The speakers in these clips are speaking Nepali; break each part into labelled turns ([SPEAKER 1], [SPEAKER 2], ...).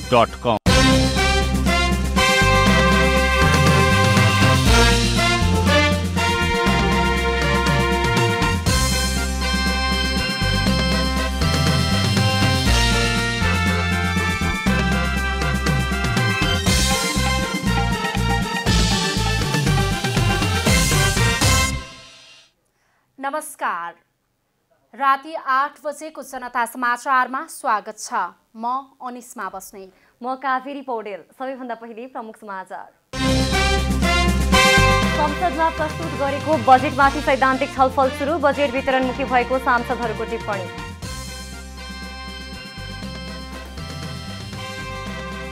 [SPEAKER 1] www.news.com।
[SPEAKER 2] नमस्कार, राति 8 बजेको जनता समाचारमा स्वागत छ। म अनिस्मा बस्नेत।
[SPEAKER 3] म कावेरी पौडेल। सबैभन्दा पहिले प्रमुख समाचार। संसदमा प्रस्तुत गरेको बजेटमाथि सैद्धान्तिक छलफल सुरु। बजेट वितरणमुखी भएको सांसदहरूको टिप्पणी।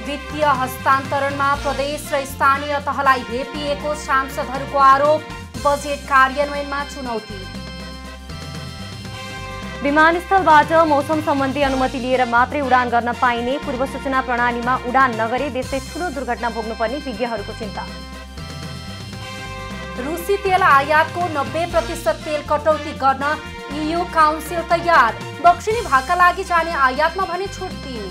[SPEAKER 2] वित्तीय हस्तान्तरणमा प्रदेश र स्थानीय तहलाई हेपिएको सांसदहरूको आरोप। बजेट कार्यान्वयनमा चुनौती।
[SPEAKER 3] विमानस्थलबाट मौसम सम्बन्धी अनुमति लिएर मात्रै उडान गर्न पाइने। पूर्व सूचना प्रणालीमा उडान नगरे देशले ठूलो दुर्घटना भोग्नुपर्ने विज्ञहरूको चिन्ता।
[SPEAKER 2] रुसी तेल आयातको 90% तेल कटौती गर्न EU काउन्सिल तयार। दक्षिणी भागका लागि जाने आयातमा भने छुट दिए।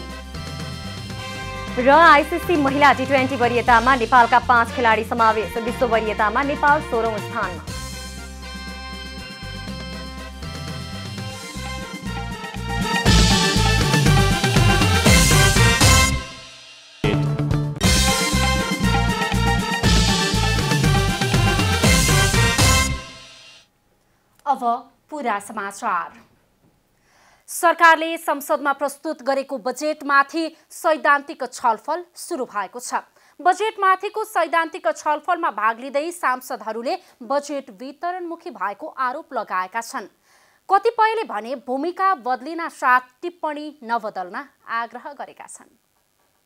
[SPEAKER 3] र आइसिसी महिला T20 वरियतामा नेपालका 5 खेलाडी समावेश। विश्व वरियतामा नेपाल 16औं स्थानमा।
[SPEAKER 2] अब पूरा समाचार। सरकारले संसदमा प्रस्तुत गरेको बजेटमाथि सैद्धान्तिक छलफल सुरु भएको छ। बजेटमाथिको सैद्धान्तिक छलफलमा भाग लिँदै सांसदहरूले बजेट वितरणमुखी भएको आरोप लगाएका छन्। कतिपयले भने भूमिका बदलिन साथ टिप्पणी नबदल्न आग्रह गरेका छन्।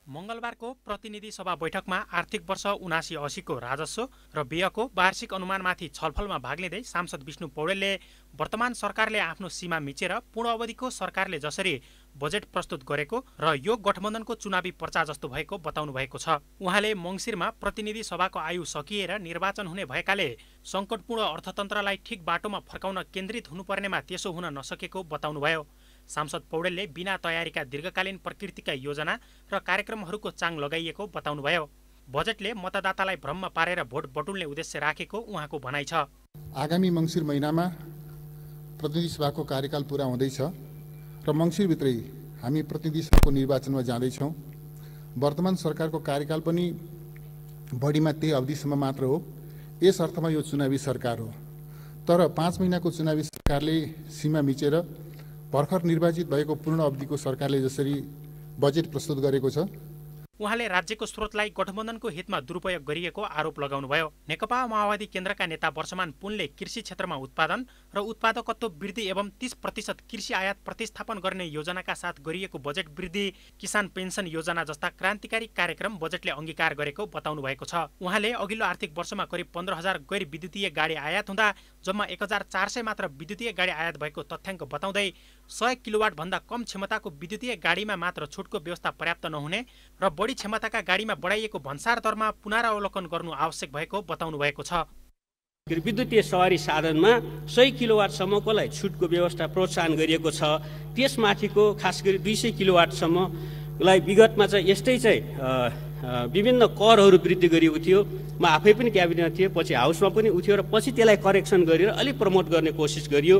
[SPEAKER 4] मंगलबारको प्रतिनिधि सभा बैठकमा आर्थिक वर्ष 79-80 को राजस्व र व्ययको वार्षिक अनुमानमाथि छलफलमा भाग लिँदै सांसद विष्णु पौडेलले वर्तमान सरकारले आफ्नो सीमा मिचेर पूर्ण अवधिको सरकारले जसरी बजेट प्रस्तुत गरेको र यो गठबन्धनको चुनावी पर्चा जस्तो भएको बताउनु भएको छ। उहाँले मङ्सिरमा प्रतिनिधि सभाको आयु सकिएर निर्वाचन हुने भएकाले संकटपूर्ण अर्थतन्त्रलाई ठिक बाटोमा फर्काउन केन्द्रित हुनुपर्नेमा त्यसो हुन नसकेको बताउनुभयो। सांसद पौडेलले बिना तयारीका दीर्घकालीन प्रकृतिका योजना र कार्यक्रमहरूको चाङ लगाइएको बताउनुभयो। बजेटले मतदातालाई भ्रममा पारेर भोट बटुल्ने उद्देश्य राखेको उहाँको भनाइ छ।
[SPEAKER 5] आगामी मङ्सिर महिनामा प्रतिनिधि सभाको कार्यकाल पूरा हुँदैछ र मङ्सिरभित्रै हामी प्रतिनिधि सभाको निर्वाचनमा जाँदैछौँ। वर्तमान सरकारको कार्यकाल पनि बढीमा त्यही अवधिसम्म मात्र हो। यस अर्थमा यो चुनावी सरकार हो। तर 5 महिनाको चुनावी सरकारले सीमा मिचेर भर्खर निर्वाचित भएको पूर्ण अवधिको सरकारले जसरी बजेट प्रस्तुत गरेको छ,
[SPEAKER 4] उहाँले राज्यको स्रोतलाई गठबन्धनको हितमा दुरुपयोग गरिएको आरोप लगाउनुभयो। नेकपा माओवादी केन्द्रका नेता वर्षमान पुनले कृषि क्षेत्रमा उत्पादन र उत्पादकत्व वृद्धि एवं 30% कृषि आयात प्रतिस्थापन गर्ने योजनाका साथ गरिएको बजेट वृद्धि, किसान पेन्सन योजना जस्ता क्रान्तिकारी कार्यक्रम बजेटले अंगीकार गरेको बताउनु भएको छ। उहाँले अघिल्लो आर्थिक वर्षमा करिब 15,000 गैर विद्युतीय गाडी आयात हुँदा जम्मा 1,400 मात्र विद्युतीय गाडी आयात भएको तथ्याङ्क बताउँदै 100 किलोवाट भन्दा कम क्षमताको विद्युतीय गाडीमा मात्र छुटको व्यवस्था पर्याप्त नहुने र बढी क्षमताका गाडीमा बढाइएको भन्सार दरमा पुनरावलोकन गर्नु आवश्यक भएको बताउनु भएको छ।
[SPEAKER 6] विद्युतीय सवारी साधनमा 100 किलोवाटसम्मकोलाई छुटको व्यवस्था प्रोत्साहन गरिएको छ। त्यसमाथिको खास गरी 200 किलोवाटसम्मलाई विगतमा चाहिँ यस्तै चाहिँ विभिन्न करहरू वृद्धि गरिएको थियो। म आफै पनि क्याबिनेटमा थिएँ, पछि हाउसमा पनि उठ्यो र पछि त्यसलाई करेक्सन गरेर अलिक प्रमोट गर्ने कोसिस गरियो।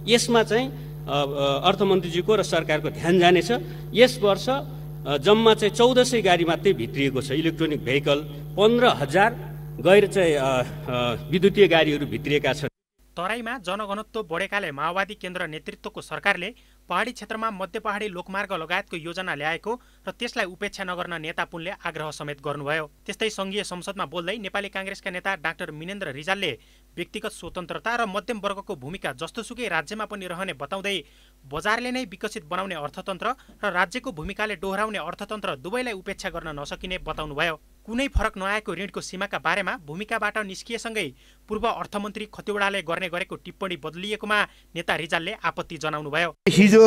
[SPEAKER 6] यसमा चाहिँ अर्थमन्त्रीजीको र सरकारको ध्यान जानेछ। यस वर्ष जम्मा चाहिँ 1400 गाडी मात्रै भित्रिएको छ इलेक्ट्रोनिक भेहिकल। 15,000 गैर चाहिँ विद्युतीय गाडीहरू भित्रिएका छन्।
[SPEAKER 4] तराईमा जनघनत्व बढेकाले माओवादी केन्द्र नेतृत्वको सरकारले पहाडी क्षेत्रमा मध्य पहाडी लोकमार्ग लगायतको योजना ल्याएको र त्यसलाई उपेक्षा नगर्न नेता पुनले आग्रह समेत गर्नुभयो। त्यस्तै संघीय संसदमा बोल्दै नेपाली कांग्रेसका नेता डाक्टर मिनेन्द्र रिजालले व्यक्तिगत स्वतन्त्रता र मध्यम वर्गको भूमिका जस्तोसुकै राज्यमा पनि रहने बताउँदै बजारले नै विकसित बनाउने अर्थतन्त्र र राज्यको भूमिकाले दोहोऱ्याउने अर्थतन्त्र दुवैलाई उपेक्षा गर्न नसकिने बताउनुभयो। कुनै फरक नआएको ऋणको सीमाका बारेमा भूमिकाबाट निस्किएसँगै पूर्व अर्थमन्त्री खतिवड़ाले गर्ने गरेको टिप्पणी बदलिएकोमा नेता रिजालले आपत्ति जनाउनुभयो।
[SPEAKER 7] हिजो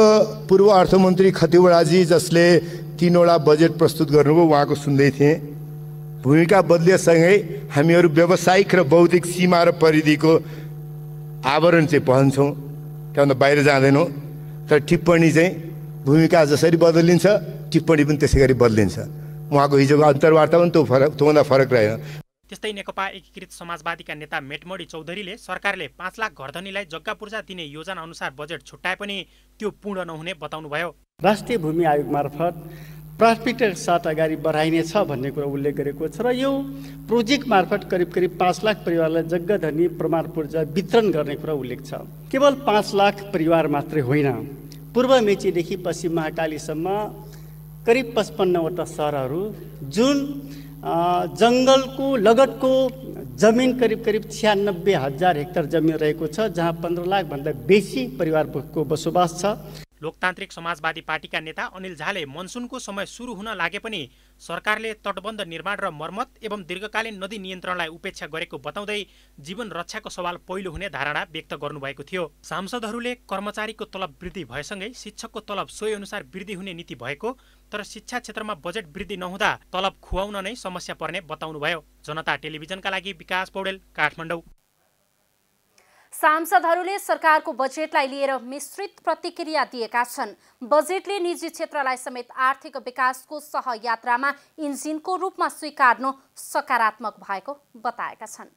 [SPEAKER 7] पूर्व अर्थमन्त्री खतिवड़ाजी जसले 3 वटा बजेट प्रस्तुत गर्नुभयो, उहाँको सुन्दै थिएँ। भूमिका बदलिएसँगै हामीहरू व्यावसायिक र बौद्धिक सीमा र परिधिको आवरण चाहिँ पहन्छौँ, त्यहाँभन्दा बाहिर जाँदैनौँ। तर टिप्पणी चाहिँ भूमिका जसरी बदलिन्छ टिप्पणी पनि त्यसै गरी बदलिन्छ। उहाँको हिजोको अन्तर्वार्ता पनि त्योभन्दा फरक रहेन।
[SPEAKER 4] त्यस्तै नेकपा एकीकृत समाजवादीका नेता मेटमणि चौधरीले सरकारले 5 लाख घरधनीलाई जग्गा पूर्जा दिने योजना अनुसार बजेट छुट्याए पनि त्यो पूर्ण नहुने बताउनुभयो।
[SPEAKER 1] राष्ट्रिय भूमि आयोग मार्फत प्राथमिकताका साथ अगाडि बढाइनेछ भन्ने कुरा उल्लेख गरेको छ र यो प्रोजेक्ट मार्फत करिब 5 लाख परिवारलाई जग्गा धनी प्रमाण पूर्जा वितरण गर्ने कुरा उल्लेख छ। केवल 5 लाख परिवार मात्रै होइन, पूर्व मेचीदेखि पश्चिम महाकालीसम्म करिब 55वटा सहरहरू जुन जङ्गलको लगतको जमिन करिब 96,000 हेक्टर जमिन रहेको छ, जहाँ 15 लाखभन्दा बेसी परिवारको बसोबास छ।
[SPEAKER 4] लोकतान्त्रिक समाजवादी पार्टीका नेता अनिल झाले मनसुनको समय सुरु हुन लागे पनि सरकारले तटबन्ध निर्माण र मर्मत एवं दीर्घकालीन नदी नियन्त्रणलाई उपेक्षा गरेको बताउँदै जीवन रक्षाको सवाल पहिलो हुने धारणा व्यक्त गर्नुभएको थियो। सांसदहरूले कर्मचारीको तलब वृद्धि भएसँगै शिक्षकको तलब सोही अनुसार वृद्धि हुने नीति भएको तर शिक्षा क्षेत्रमा बजेट वृद्धि नहुँदा तलब खुवाउन नै समस्या पर्ने बताउनुभयो। जनता टेलिभिजनका लागि विकास पौडेल, काठमाडौँ।
[SPEAKER 2] सांसदहरूले सरकारको बजेटलाई लिएर मिश्रित प्रतिक्रिया दिएका छन्। बजेटले निजी क्षेत्रलाई समेत आर्थिक विकासको सहयात्रामा इन्जिनको रूपमा स्वीकार्नु सकारात्मक भएको बताएका छन्।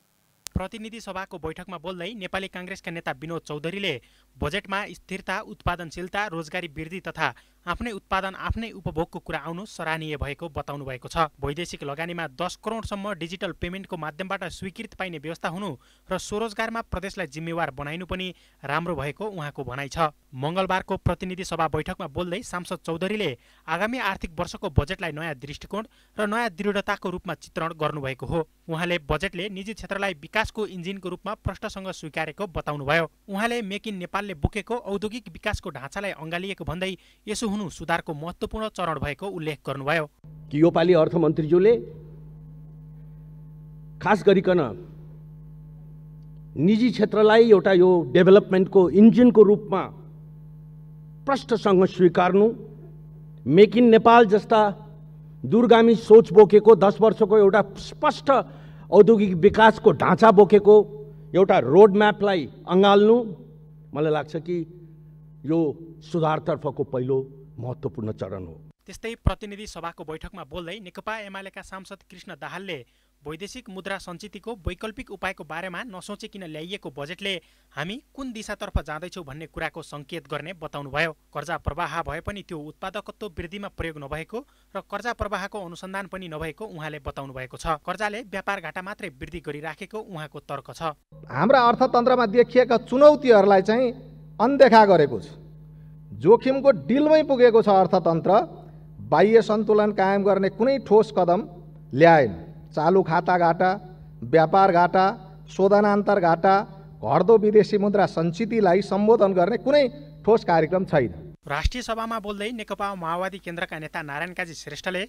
[SPEAKER 4] प्रतिनिधि सभाको बैठकमा बोल्दै नेपाली कांग्रेसका नेता विनोद चौधरीले बजेटमा स्थिरता, उत्पादनशीलता, रोजगारी वृद्धि तथा आफ्नै उत्पादन आफ्नै उपभोगको कुरा आउनु सराहनीय भएको बताउनु भएको छ। वैदेशिक लगानीमा 10 करोडसम्म डिजिटल पेमेन्टको माध्यमबाट स्वीकृत पाइने व्यवस्था हुनु र स्वरोजगारमा प्रदेशलाई जिम्मेवार बनाइनु पनि राम्रो भएको उहाँको भनाइ छ। मंगलबारको प्रतिनिधि सभा बैठकमा बोल्दै सांसद चौधरीले आगामी आर्थिक वर्षको बजेटलाई नयाँ दृष्टिकोण र नयाँ दृढताको रूपमा चित्रण गर्नुभएको हो। उहाँले बजेटले निजी क्षेत्रलाई विकासको इन्जिनको रूपमा प्रष्टसँग स्वीकारेको बताउनुभयो। उहाँले मेक इन नेपालले बोकेको औद्योगिक विकासको ढाँचालाई अँगालिएको भन्दै यसो हुनु सुधारको महत्त्वपूर्ण चरण भएको उल्लेख गर्नुभयो।
[SPEAKER 8] कि योपालि अर्थमन्त्रीज्यूले खास गरिकन निजी क्षेत्रलाई एउटा यो डेभलपमेन्टको इन्जिनको रूपमा प्रष्टसँग स्वीकार्नु, मेक इन नेपाल जस्ता दूरगामी सोच बोकेको 10 वर्षको एउटा स्पष्ट औद्योगिक विकासको ढाँचा बोकेको एउटा रोड म्यापलाई अँगाल्नु, मलाई लाग्छ कि यो सुधारतर्फको पहिलो महत्त्वपूर्ण चरण हो।
[SPEAKER 4] त्यस्तै प्रतिनिधि सभाको बैठकमा बोल्दै नेकपा एमालेका सांसद कृष्ण दाहालले वैदेशिक मुद्रा सञ्चितको वैकल्पिक उपायको बारेमा नसोचिकन ल्याइएको बजेटले हामी कुन दिशातर्फ जाँदैछौँ भन्ने कुराको सङ्केत गर्ने बताउनुभयो। कर्जा प्रवाह भए पनि त्यो उत्पादकत्व वृद्धिमा प्रयोग नभएको र कर्जा प्रवाहको अनुसन्धान पनि नभएको उहाँले बताउनु भएको छ। कर्जाले व्यापार घाटा मात्रै वृद्धि गरिराखेको उहाँको तर्क छ।
[SPEAKER 9] हाम्रा अर्थतन्त्रमा देखिएका चुनौतीहरूलाई चाहिँ अनदेखा गरेको छ। जोखिमको डिलमै पुगेको छ अर्थतन्त्र। बाह्य सन्तुलन कायम गर्ने कुनै ठोस कदम ल्याएन। चालु खाता घाटा, व्यापार घाटा, शोधनान्तर घाटा, घट्दो विदेशी मुद्रा सञ्चितलाई सम्बोधन गर्ने कुनै ठोस कार्यक्रम छैन।
[SPEAKER 4] राष्ट्रिय सभामा बोल्दै नेकपा माओवादी केन्द्रका नेता नारायण काजी श्रेष्ठले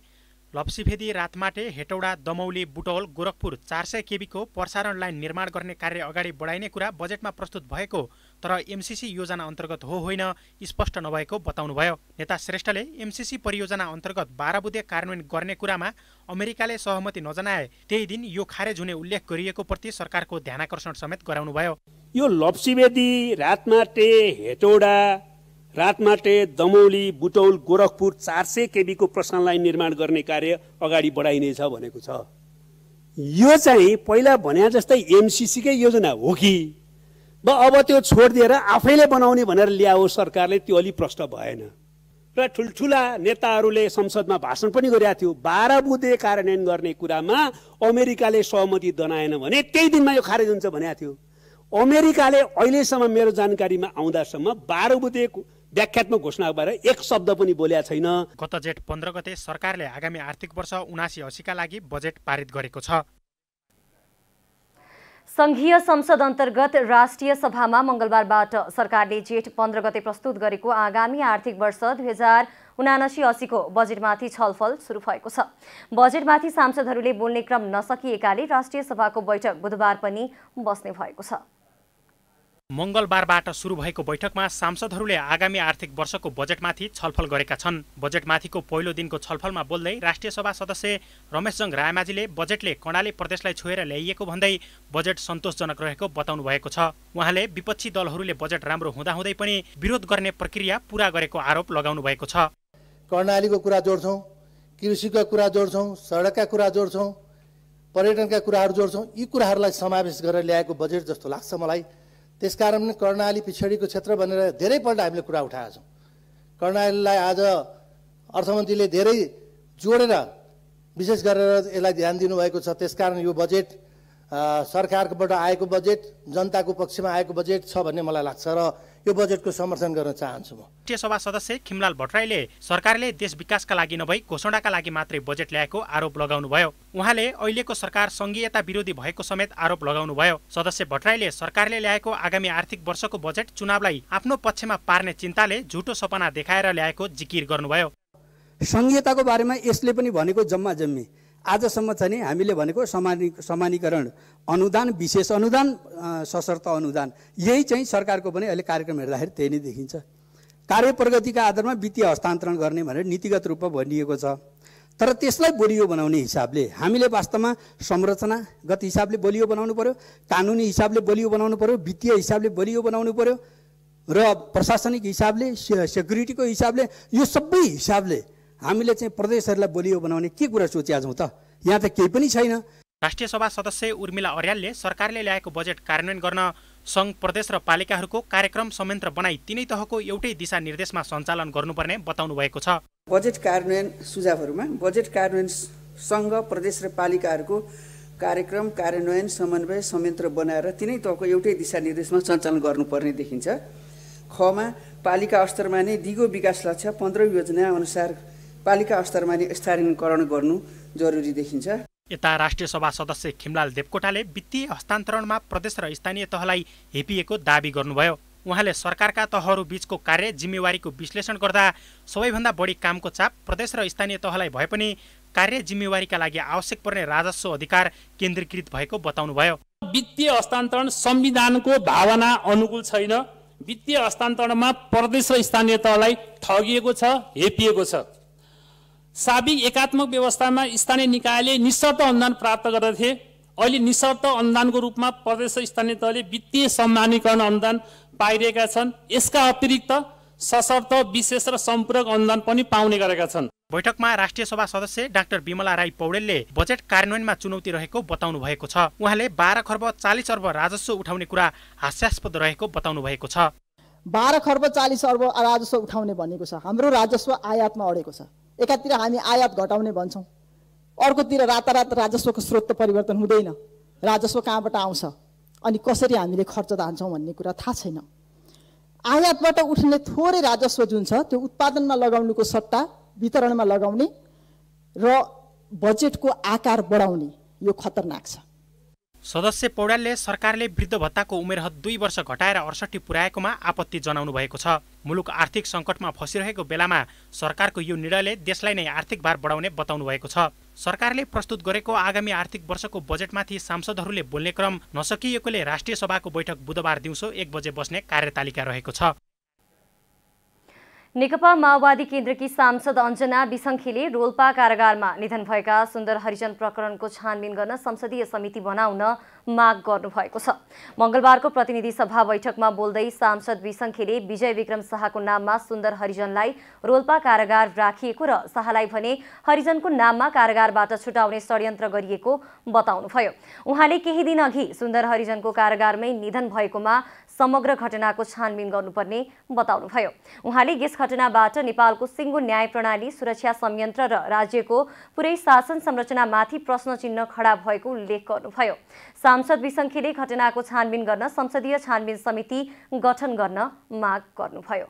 [SPEAKER 4] लप्सीभेदी, रातमाटे, हेटौडा, दमौली, बुटौल, गोरखपुर 400 केबीको प्रसारण लाइन निर्माण गर्ने कार्य अगाडि बढाइने कुरा बजेटमा प्रस्तुत भएको तर एमसीसी योजना अन्तर्गत हो होइन स्पष्ट नभएको बताउनुभयो। नेता श्रेष्ठले एमसीसी परियोजना अन्तर्गत 12 बुँदे कार्यान्वयन गर्ने कुरामा अमेरिकाले सहमति नजनाए त्यही दिन यो खारेज हुने उल्लेख गरिएको प्रति सरकारको ध्यानाकर्षण समेत गराउनुभयो।
[SPEAKER 6] यो लप्सीभेदी, रातमाटे, हेटौडा, रातमाटे, दमौली, बुटौल, गोरखपुर 400 केबीको प्रसारण लाइन निर्माण गर्ने कार्य अगाडि बढाइनेछ भनेको छ। यो चाहिँ पहिला भने जस्तै एमसीसीकै योजना हो कि अब त्यो छोडिदिएर आफैले बनाउने भनेर ल्याओ सरकारले, त्यो अलि प्रष्ट भएन। र ठुल्ठुला नेताहरूले संसदमा भाषण पनि गरेका थियो। 12 बुँदे कार्यान्वयन गर्ने कुरामा अमेरिकाले सहमति जनाएन भने त्यही दिनमा यो खारेज हुन्छ भनेको थियो। अमेरिकाले अहिलेसम्म मेरो जानकारीमा आउँदासम्म 12 बुँदे व्याख्यात्मक घोषणा बारे एक शब्द पनि बोलेको छैन।
[SPEAKER 4] गत जेठ 15 गते सरकारले आगामी आर्थिक वर्ष 79-80 का लागि बजेट पारित गरेको छ।
[SPEAKER 3] संघीय संसद अन्तर्गत राष्ट्रिय सभामा मंगलबारबाट सरकारले जेठ 15 गते प्रस्तुत गरेको आगामी आर्थिक वर्ष 2079-80 को बजेटमाथि छलफल सुरु भएको छ। बजेटमाथि सांसदहरूले बोल्ने क्रम नसकिएकाले राष्ट्रिय सभाको बैठक बुधबार पनि बस्ने भएको छ।
[SPEAKER 4] मंगलबारबाट सुरु भएको बैठकमा सांसदहरूले आगामी आर्थिक वर्षको बजेटमाथि छलफल गरेका छन्। बजेटमाथिको पहिलो दिनको छलफलमा बोल्दै राष्ट्रिय सभा सदस्य रमेशजङ रायमाझीले बजेटले कर्णाली प्रदेशलाई छोएर ल्याइएको भन्दै बजेट सन्तोषजनक रहेको बताउनु भएको छ। उहाँले विपक्षी दलहरूले बजेट राम्रो हुँदाहुँदै पनि विरोध गर्ने प्रक्रिया पूरा गरेको आरोप लगाउनु भएको छ।
[SPEAKER 10] कर्णालीको कुरा जोड्छौँ, कृषिका कुरा जोड्छौँ, सडकका कुरा जोड्छौँ, पर्यटनका कुराहरू जोड्छौँ। यी कुराहरूलाई समावेश गरेर ल्याएको बजेट जस्तो लाग्छ मलाई। त्यसकारण कर्णाली पिछडिको क्षेत्र भनेर धेरैपल्ट हामीले कुरा उठाएका छौँ। कर्णालीलाई आज अर्थमन्त्रीले धेरै जोडेर विशेष गरेर यसलाई ध्यान दिनुभएको छ। त्यसकारण यो बजेट सरकारबाट आएको बजेट जनताको पक्षमा आएको बजेट छ भन्ने मलाई लाग्छ र यो बजेटको समर्थन गर्न चाहन्छु म।
[SPEAKER 4] राष्ट्रिय सभा सदस्य खिमलाल भट्टराईले सरकारले देश विकासका लागि नभई घोषणाका लागि मात्रै बजेट ल्याएको आरोप लगाउनुभयो। उहाँले अहिलेको सरकार संघीयता विरोधी भएको समेत आरोप लगाउनुभयो। सदस्य भट्टराईले सरकारले ल्याएको आगामी आर्थिक वर्षको बजेट चुनावलाई आफ्नो पक्षमा पार्ने चिन्ताले झुटो सपना देखाएर ल्याएको जिकिर गर्नुभयो।
[SPEAKER 11] संघीयताको बारेमा यसले पनि भनेको जम्मा जम्मी आजसम्म चाहिँ नि हामीले भनेको समानीकरण अनुदान, विशेष अनुदान, सशर्त अनुदान, यही चाहिँ सरकारको पनि अहिले कार्यक्रम हेर्दाखेरि त्यही नै देखिन्छ। कार्य प्रगतिका आधारमा वित्तीय हस्तान्तरण गर्ने भनेर नीतिगत रूपमा भनिएको छ। तर त्यसलाई बलियो बनाउने हिसाबले हामीले वास्तवमा संरचनागत हिसाबले बलियो बनाउनु पर्यो, कानुनी हिसाबले बलियो बनाउनु पर्यो, वित्तीय हिसाबले बलियो बनाउनु पर्यो र प्रशासनिक हिसाबले, सेक्युरिटीको हिसाबले, यो सबै हिसाबले हामीले चाहिँ प्रदेशहरूलाई बलियो बनाउने के कुरा सोचेका छौँ त? यहाँ त केही पनि छैन।
[SPEAKER 4] राष्ट्रिय सभा सदस्य उर्मिला अर्यालले सरकारले ल्याएको बजेट कार्यान्वयन गर्न सङ्घ, प्रदेश र पालिकाहरूको कार्यक्रम संयन्त्र बनाई तिनै तहको एउटै दिशा निर्देशमा सञ्चालन गर्नुपर्ने बताउनु भएको छ।
[SPEAKER 12] बजेट कार्यान्वयन सुझावहरूमा बजेट कार्यान्वयन सङ्घ, प्रदेश र पालिकाहरूको कार्यक्रम कार्यान्वयन समन्वय संयन्त्र बनाएर तिनै तहको एउटै दिशा निर्देशमा सञ्चालन गर्नुपर्ने देखिन्छ। खमा पालिका स्तरमा नै दिगो विकास लक्ष्य 15 योजना अनुसार पालिका स्तरमा नै स्थानीयकरण गर्नु जरुरी देखिन्छ।
[SPEAKER 4] यता राष्ट्रिय सभा सदस्य खिमलाल देवकोटाले वित्तीय हस्तान्तरणमा प्रदेश र स्थानीय तहलाई हेपिएको दाबी गर्नुभयो। उहाँले सरकारका तहहरू बीचको कार्य जिम्मेवारीको विश्लेषण गर्दा सबैभन्दा बढी कामको चाप प्रदेश र स्थानीय तहलाई भए पनि कार्य जिम्मेवारीका लागि आवश्यक पर्ने राजस्व अधिकार केन्द्रीकृत भएको बताउनुभयो।
[SPEAKER 13] वित्तीय हस्तान्तरण संविधानको भावना अनुकूल छैन। वित्तीय हस्तान्तरणमा प्रदेश र स्थानीय तहलाई ठगिएको छ, हेपिएको छ। साबिक एकात्मक व्यवस्थामा स्थानीय निकायले निशर्त अनुदान प्राप्त गर्दथे। अहिले निशर्त अनुदानको रूपमा प्रदेश र स्थानीय तहले वित्तीय सम्मानीकरण अनुदान पाइरहेका छन्। यसका अतिरिक्त सशर्त, विशेष र सम्पूरक अनुदान पनि पाउने गरेका छन्।
[SPEAKER 4] बैठकमा राष्ट्रिय सभा सदस्य डाक्टर बिमला राई पौडेलले बजेट कार्यान्वयनमा चुनौती रहेको बताउनु भएको छ। उहाँले 12 खर्ब 40 अर्ब राजस्व उठाउने कुरा हास्यास्पद रहेको बताउनु भएको छ।
[SPEAKER 14] 12 खर्ब 40 अर्ब राजस्व उठाउने भनेको छ, हाम्रो राजस्व आयातमा अडेको छ। एकातिर हामी आयात घटाउने भन्छौँ, अर्कोतिर रातारात राजस्वको स्रोत परिवर्तन हुँदैन। राजस्व कहाँबाट आउँछ अनि कसरी हामीले खर्च धान्छौँ भन्ने कुरा थाहा छैन। आयातबाट उठ्ने थोरै राजस्व जुन छ त्यो उत्पादनमा लगाउनुको सट्टा वितरणमा लगाउने र बजेटको आकार बढाउने, यो खतरनाक छ।
[SPEAKER 4] सदस्य पौडेलले सरकारले वृद्ध भत्ताको उमेर हद 2 वर्ष घटाएर 68 पुर्याएकोमा आपत्ति जनाउनु भएको छ। मुलुक आर्थिक सङ्कटमा फसिरहेको बेलामा सरकारको यो निर्णयले देशलाई नै आर्थिक भार बढाउने बताउनु भएको छ। सरकारले प्रस्तुत गरेको आगामी आर्थिक वर्षको बजेटमाथि सांसदहरूले बोल्ने क्रम नसकिएकोले राष्ट्रिय सभाको बैठक बुधबार दिउँसो 1 बजे बस्ने कार्यतालिका रहेको छ।
[SPEAKER 3] नेकपा माओवादी केन्द्रकी सांसद अञ्जना बिसङ्खेले रोल्पा कारागारमा निधन भएका सुन्दर हरिजन प्रकरणको छानबिन गर्न संसदीय समिति बनाउन माग गर्नुभएको छ। मंगलबारको प्रतिनिधि सभा बैठकमा बोल्दै सांसद बिसङ्खेले विजय विक्रम शाहको नाममा सुन्दर हरिजनलाई रोल्पा कारागार राखिएको र शाहलाई भने हरिजनको नाममा कारागारबाट छुटाउने षड्यन्त्र गरिएको बताउनुभयो। उहाँले केही दिन अघि सुन्दर हरिजनको कारागारमै निधन भएकोमा समग्र घटनाको छानबिन गर्नुपर्ने बताउनुभयो। उहाँले यस घटनाबाट नेपालको सिङ्गो न्याय प्रणाली, सुरक्षा संयन्त्र र राज्यको पुरै शासन संरचनामाथि प्रश्न चिन्ह खडा भएको उल्लेख गर्नुभयो। सांसद बिसङ्खेले घटनाको छानबिन गर्न संसदीय छानबिन समिति गठन गर्न माग गर्नुभयो।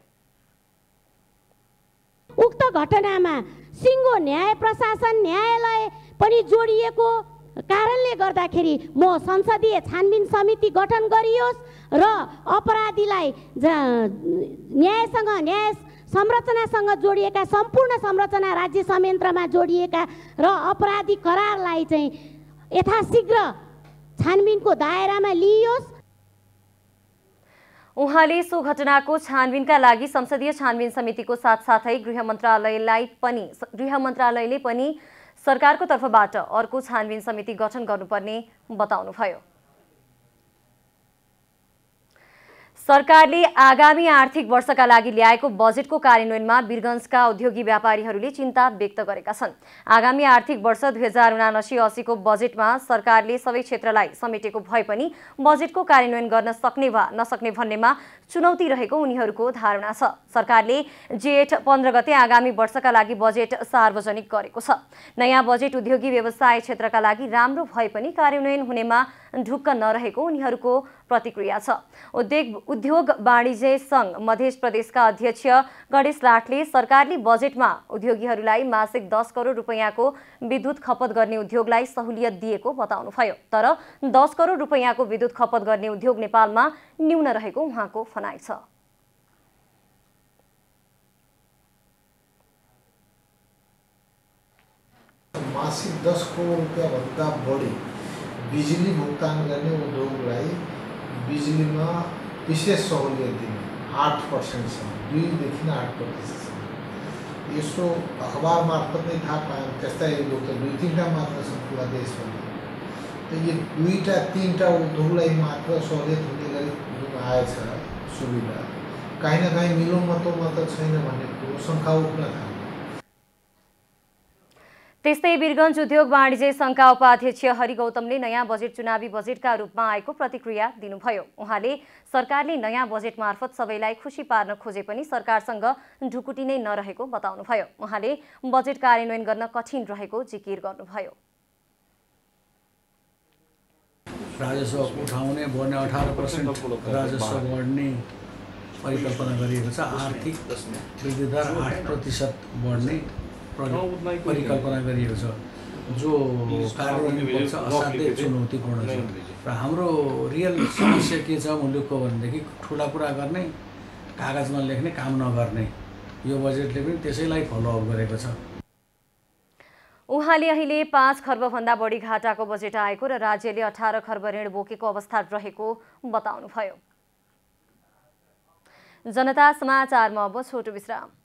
[SPEAKER 15] उक्त घटनामा सिङ्गो न्याय प्रशासन, न्यायालय पनि जोडिएको कारणले गर्दाखेरि म संसदीय छानबिन समिति गठन गरियोस् र अपराधीलाई न्यायसँग, न्याय संरचनासँग जोडिएका सम्पूर्ण संरचना राज्य संयन्त्रमा जोडिएका र अपराधी करारलाई चाहिँ यथाशीघ्र छानबिनको दायरामा लिइयोस्।
[SPEAKER 3] उहाँले सो घटनाको छानबिनका लागि संसदीय छानबिन समितिको साथसाथै गृह मन्त्रालयले पनि सरकारको तर्फबाट अर्को छानबिन समिति गठन गर्नुपर्ने बताउनुभयो। सरकारले आगामी आर्थिक वर्षका लागि ल्याएको बजेटको कार्यान्वयनमा वीरगञ्जका उद्योगी व्यापारीहरूले चिन्ता व्यक्त गरेका छन्। आगामी आर्थिक वर्ष 2079-80 को बजेटमा सरकारले सबै क्षेत्रलाई समेटेको भए पनि बजेटको कार्यान्वयन गर्न सक्ने वा नसक्ने भन्नेमा चुनौती रहेको उनीहरूको धारणा छ। सरकारले जेठ 15 गते आगामी वर्षका लागि बजेट सार्वजनिक गरेको छ। नयाँ बजेट उद्योगी व्यवसाय क्षेत्रका लागि राम्रो भए पनि कार्यान्वयन हुनेमा ढुक्क नरहेको उनीहरूको प्रतिक्रिया छ। उद्योग वाणिज्य संघ मध्य प्रदेशका अध्यक्ष गणेश लाठले सरकारले बजेटमा उद्योगीहरूलाई मासिक 10 करोड रुपैयाँको विद्युत खपत गर्ने उद्योगलाई सहुलियत दिएको बताउनुभयो। तर 10 करोड रुपैयाँको विद्युत खपत गर्ने उद्योग नेपालमा न्यून रहेको उहाँको भनाइ छ।
[SPEAKER 16] मासिक 10 करोड रुपैयाँभन्दा बढी बिजुली भुक्तान गर्ने उद्योगलाई बिजुलीमा विशेष सहुलियत दिने 8%सम्म 2 देखि 8%सम्म। यसो अखबार मार्फत नै थाहा पायौँ। त्यस्ता उद्योग त 2-3टा मात्र छन् पुरा देशमा। त यो 2-3टा उद्योगलाई मात्र सहुलियत हुने गरी जुन आएछ सुविधा कहीँ न कहीँ मिलोमतोमा त छैन भन्ने कुरो शङ्का उठ्न थाल्यो।
[SPEAKER 3] त्यस्तै वीरगञ्ज उद्योग वाणिज्य संघका उपाध्यक्ष हरि गौतमले नयाँ बजेट चुनावी बजेटका रूपमा आएको प्रतिक्रिया दिनुभयो। उहाँले सरकारले नयाँ बजेट मार्फत सबैलाई खुसी पार्न खोजे पनि सरकारसँग ढुकुटी नै नरहेको बताउनुभयो। उहाँले बजेट कार्यान्वयन गर्न कठिन रहेको जिकिर गर्नुभयो।
[SPEAKER 17] राजस्व उठाउने बढ्ने 18% राजस्व बढ्ने परिकल्पना गरिएको छ। आर्थिक वृद्धि दर 8% बढ्ने परिकल्पना गरिएको छ, जो कार्यान्वयन पक्ष असाध्यै चुनौतीपूर्ण छ। र हाम्रो रियल समस्या के छ मुलुकको भनेदेखि ठुला कुरा गर्ने, कागजमा लेख्ने, काम नगर्ने। यो बजेटले पनि त्यसैलाई फलोअप गरेको छ।
[SPEAKER 3] उहाँले अहिले 5 खर्बभन्दा बढी घाटाको बजेट आएको र राज्यले 18 खर्ब ऋण बोकेको अवस्था रहेको बताउनुभयो। जनता समाचारमा अब छोटो विश्राम।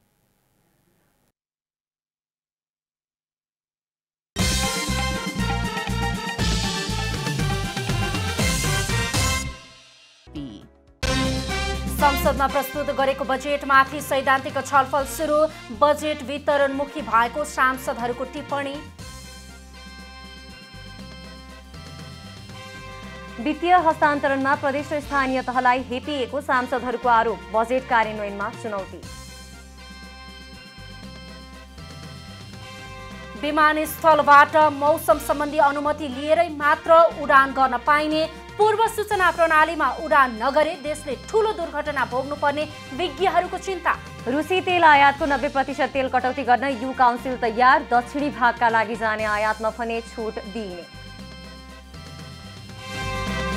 [SPEAKER 2] संसदमा प्रस्तुत गरेको बजेटमाथि सैद्धान्तिक छलफल सुरु। बजेट वितरणमुखी भएको सांसदहरूको टिप्पणी।
[SPEAKER 3] वित्तीय हस्तान्तरणमा प्रदेश र स्थानीय तहलाई हेपिएको सांसदहरूको आरोप। बजेट कार्यान्वयनमा चुनौती।
[SPEAKER 2] विमानस्थलबाट मौसम सम्बन्धी अनुमति लिएरै मात्र उडान गर्न पाइने। पूर्व सूचना प्रणालीमा उडान नगरे देशले ठूलो दुर्घटना भोग्नुपर्ने विज्ञहरूको चिन्ता।
[SPEAKER 3] रुसी तेल आयातको 90% तेल कटौती गर्न यु काउन्सिल तयार। दक्षिणी भागका लागि जाने आयातमा भने छुट दिइने।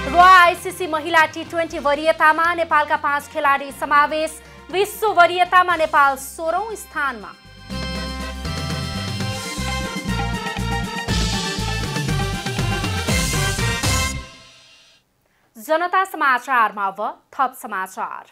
[SPEAKER 2] र आइसिसी महिला T20 वरियतामा नेपालका 5 खेलाडी समावेश। विश्व वरियतामा नेपाल 16औं स्थानमा। जनता समाचारमा अब थप समाचार।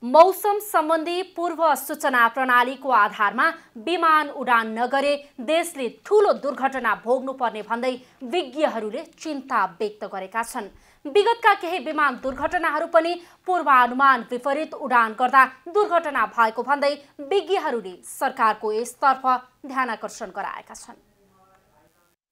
[SPEAKER 2] मौसम सम्बन्धी पूर्व सूचना प्रणालीको आधारमा विमान उडान नगरे देशले ठूलो दुर्घटना भोग्नुपर्ने भन्दै विज्ञहरूले चिन्ता व्यक्त गरेका छन्। विगतका केही विमान दुर्घटनाहरू पनि पूर्वानुमान विपरीत उडान गर्दा दुर्घटना भएको भन्दै विज्ञहरूले सरकारको यसतर्फ ध्यानाकर्षण गराएका छन्।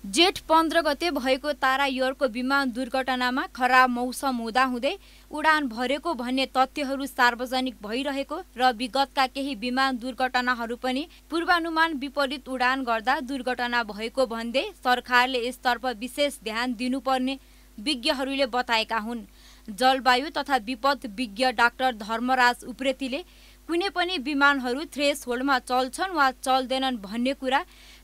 [SPEAKER 18] जेठ 15 गते भएको तारा एयरको विमान दुर्घटनामा खराब मौसम हुँदाहुँदै उडान भरेको भन्ने तथ्यहरू सार्वजनिक भइरहेको र विगतका केही विमान दुर्घटनाहरू पनि पूर्वानुमान विपरीत उडान गर्दा दुर्घटना भएको भन्दै सरकारले यसतर्फ विशेष ध्यान दिनुपर्ने विज्ञहरूले बताएका हुन्। जलवायु तथा विपद विज्ञ डाक्टर धर्मराज उप्रेतीले कुनै पनि विमानहरू थ्रेस होल्डमा चल्छन् वा चल्दैनन् भन्ने कुरा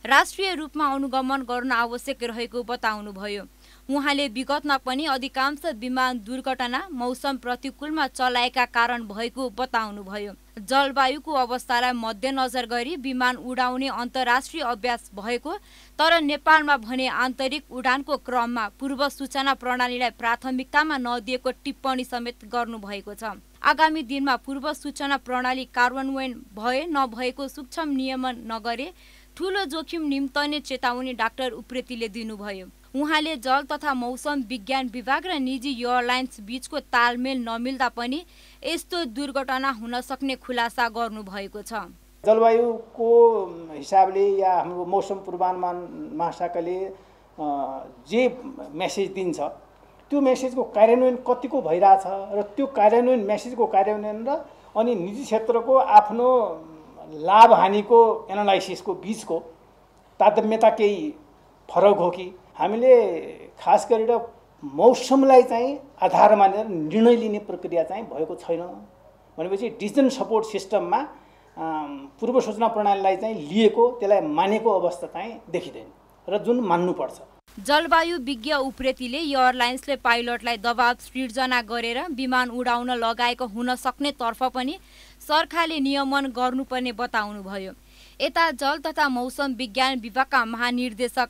[SPEAKER 18] राष्ट्रिय रूपमा अनुगमन गर्न आवश्यक रहेको बताउनुभयो। उहाँले विगतमा पनि अधिकांश विमान दुर्घटना मौसम प्रतिकूलमा चलाएका कारण भएको बताउनुभयो। जलवायुको अवस्थालाई मध्यनजर गरी विमान उडाउने अन्तर्राष्ट्रिय अभ्यास भएको, तर नेपालमा भने आन्तरिक उडानको क्रममा पूर्व सूचना प्रणालीलाई प्राथमिकतामा नदिएको टिप्पणी समेत गर्नुभएको छ। आगामी दिनमा पूर्व सूचना प्रणाली कार्यान्वयन भए नभएको सूक्ष्म नियमन नगरे ठूलो जोखिम निम्तने चेतावनी डाक्टर उप्रेतीले दिनुभयो। उहाँले जल तथा मौसम विज्ञान विभाग र निजी एयरलाइन्स बीचको तालमेल नमिल्दा पनि यस्तो दुर्घटना हुन सक्ने खुलासा गर्नुभएको छ।
[SPEAKER 19] जलवायुको हिसाबले या हाम्रो मौसम पूर्वानुमान महाशाखाले जे मेसेज दिन्छ त्यो मेसेजको कार्यान्वयन कतिको भइरहेछ र त्यो कार्यान्वयन मेसेजको कार्यान्वयन र अनि निजी क्षेत्रको आफ्नो लाभ हानिको एनालाइसिसको बीचको तारतम्यता केही फरक हो कि हामीले खास गरेर मौसमलाई चाहिँ आधार मानेर निर्णय लिने प्रक्रिया चाहिँ भएको छैन भनेपछि डिसिजन सपोर्ट सिस्टममा पूर्व सूचना प्रणालीलाई चाहिँ लिएको त्यसलाई मानेको अवस्था चाहिँ देखिँदैन र जुन मान्नुपर्छ।
[SPEAKER 18] जलवायु विज्ञ उप्रेतीले एयरलाइन्सले पाइलटलाई दबाव सृजना गरेर विमान उडाउन लगाएको हुन सक्ने तर्फ पनि सरकारले नियमन गर्नुपर्ने बताउनुभयो। यता जल तथा मौसम विज्ञान विभागका महानिर्देशक